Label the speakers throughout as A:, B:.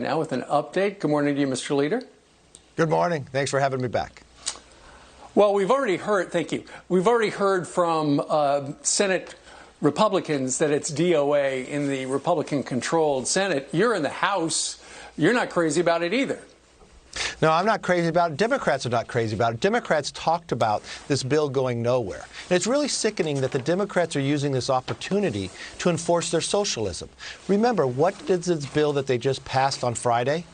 A: Now with an update. Good morning to you, Mr. Leader.
B: Good morning. Thanks for having me back.
A: Well, we've already heard, thank you. We've already heard from Senate Republicans that it's DOA in the Republican-controlled Senate. You're in the House. You're not crazy about it either.
B: No, I'm not crazy about it. Democrats are not crazy about it. Democrats talked about this bill going nowhere. And it's really sickening that the Democrats are using this opportunity to enforce their socialism. Remember, what is this bill that they just passed on Friday?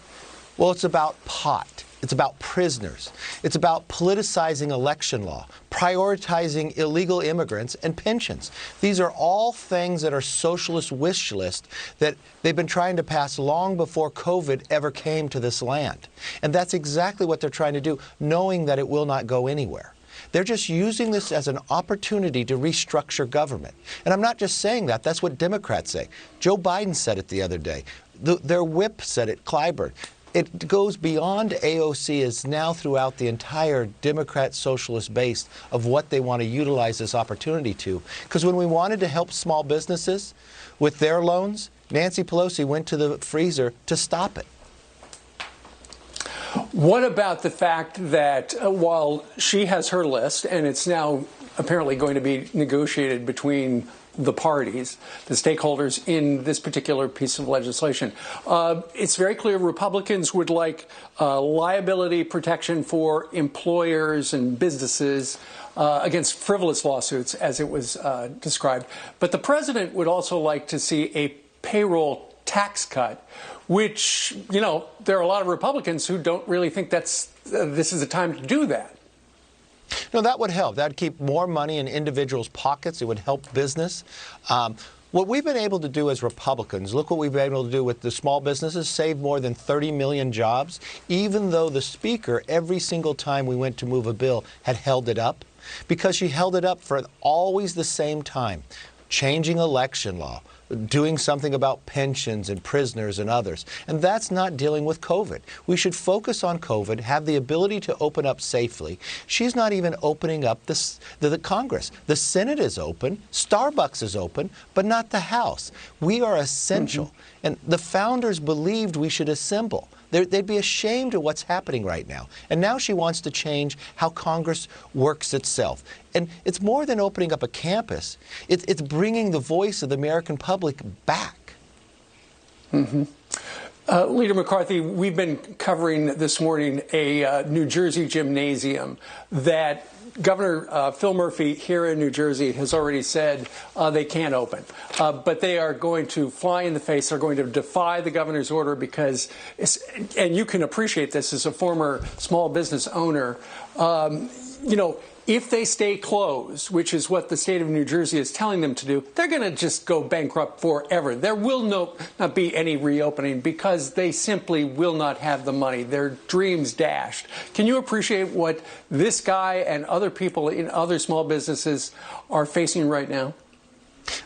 B: Well, it's about pot. It's about prisoners. It's about politicizing election law, prioritizing illegal immigrants, and pensions. These are all things that are socialist wish list that they've been trying to pass long before COVID ever came to this land. And that's exactly what they're trying to do, knowing that it will not go anywhere. They're just using this as an opportunity to restructure government. And I'm not just saying that. That's what Democrats say. Joe Biden said it the other day. Their whip said it, Clyburn. It goes beyond AOC, is now throughout the entire Democrat socialist base of what they want to utilize this opportunity to. Because when we wanted to help small businesses with their loans, Nancy Pelosi went to the freezer to stop it.
A: What about the fact that while she has her list, and it's now apparently going to be negotiated between the parties, the stakeholders in this particular piece of legislation, it's very clear Republicans would like liability protection for employers and businesses against frivolous lawsuits, as it was described. But the president would also like to see a payroll tax cut, which, you know, there are a lot of Republicans who don't really think this is the time to do that.
B: No, that would help. That would keep more money in individuals' pockets. It would help business. What we've been able to do as Republicans, look what we've been able to do with the small businesses, save more than 30 million jobs, even though the Speaker, every single time we went to move a bill, had held it up, because she held it up for always the same time, changing election law, doing something about pensions and prisoners and others. And that's not dealing with COVID. We should focus on COVID, have the ability to open up safely. She's not even opening up the Congress. The Senate is open, Starbucks is open, but not the House. We are essential. And the founders believed we should assemble. They'd be ashamed of what's happening right now. And now she wants to change how Congress works itself. And it's more than opening up a campus. It's bringing the voice of the American public back.
A: Leader McCarthy, we've been covering this morning a New Jersey gymnasium that Governor Phil Murphy here in New Jersey has already said they can't open. But they are going to fly in the face. They're going to defy the governor's order because, and you can appreciate this as a former small business owner, you know, if they stay closed, which is what the state of New Jersey is telling them to do, they're going to just go bankrupt forever. There will not be any reopening because they simply will not have the money. Their dreams dashed. Can you appreciate what this guy and other people in other small businesses are facing right now?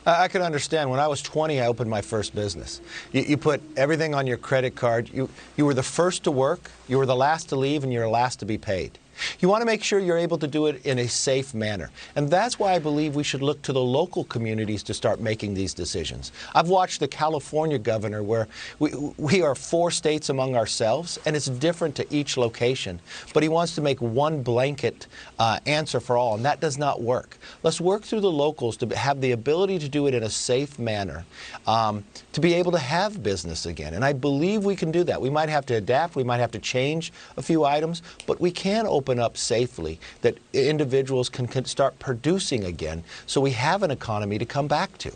B: I can understand. When I was 20, I opened my first business. You put everything on your credit card. You were the first to work, you were the last to leave, and you're the last to be paid. You want to make sure you're able to do it in a safe manner. And that's why I believe we should look to the local communities to start making these decisions. I've watched the California governor where we are 4 states among ourselves, and it's different to each location. But he wants to make one blanket answer for all, and that does not work. Let's work through the locals to have the ability to do it in a safe manner, to be able to have business again. And I believe we can do that. We might have to adapt. We might have to change a few items, but we can open up safely, that individuals can start producing again, so we have an economy to come back to.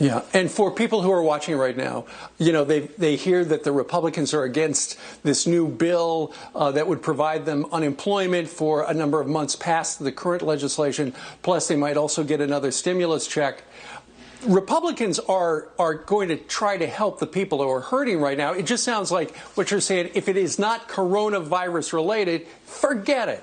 A: Yeah, and for people who are watching right now, you know, they hear that the Republicans are against this new bill that would provide them unemployment for a number of months past the current legislation, plus they might also get another stimulus check. Republicans are going to try to help the people who are hurting right now. It just sounds like what you're saying, if it is not coronavirus related, forget it.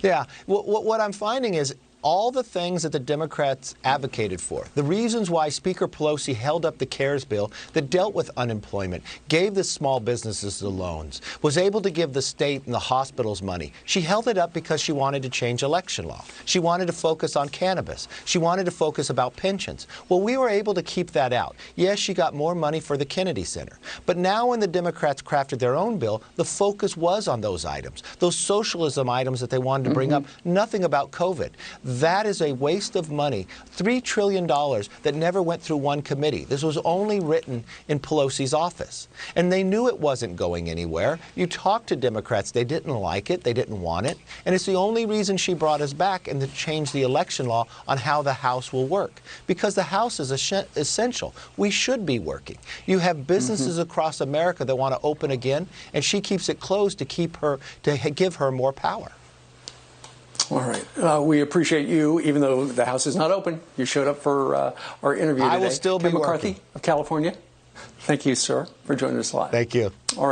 B: Yeah. What I'm finding is all the things that the Democrats advocated for, the reasons why Speaker Pelosi held up the CARES bill that dealt with unemployment, gave the small businesses the loans, was able to give the state and the hospitals money. She held it up because she wanted to change election law. She wanted to focus on cannabis. She wanted to focus about pensions. Well, we were able to keep that out. Yes, she got more money for the Kennedy Center. But now when the Democrats crafted their own bill, the focus was on those items, those socialism items that they wanted to bring up, nothing about COVID. That is a waste of money, $3 trillion that never went through one committee. This was only written in Pelosi's office. And they knew it wasn't going anywhere. You talk to Democrats, they didn't like it, they didn't want it. And it's the only reason she brought us back and to change the election law on how the House will work. Because the House is essential. We should be working. You have businesses across America that want to open again, and she keeps it closed to give her more power.
A: All right. We appreciate you, even though the House is not open. You showed up for our interview today.
B: I will still be
A: Ken McCarthy
B: working.
A: of California. Thank you, sir, for joining us live.
B: Thank you.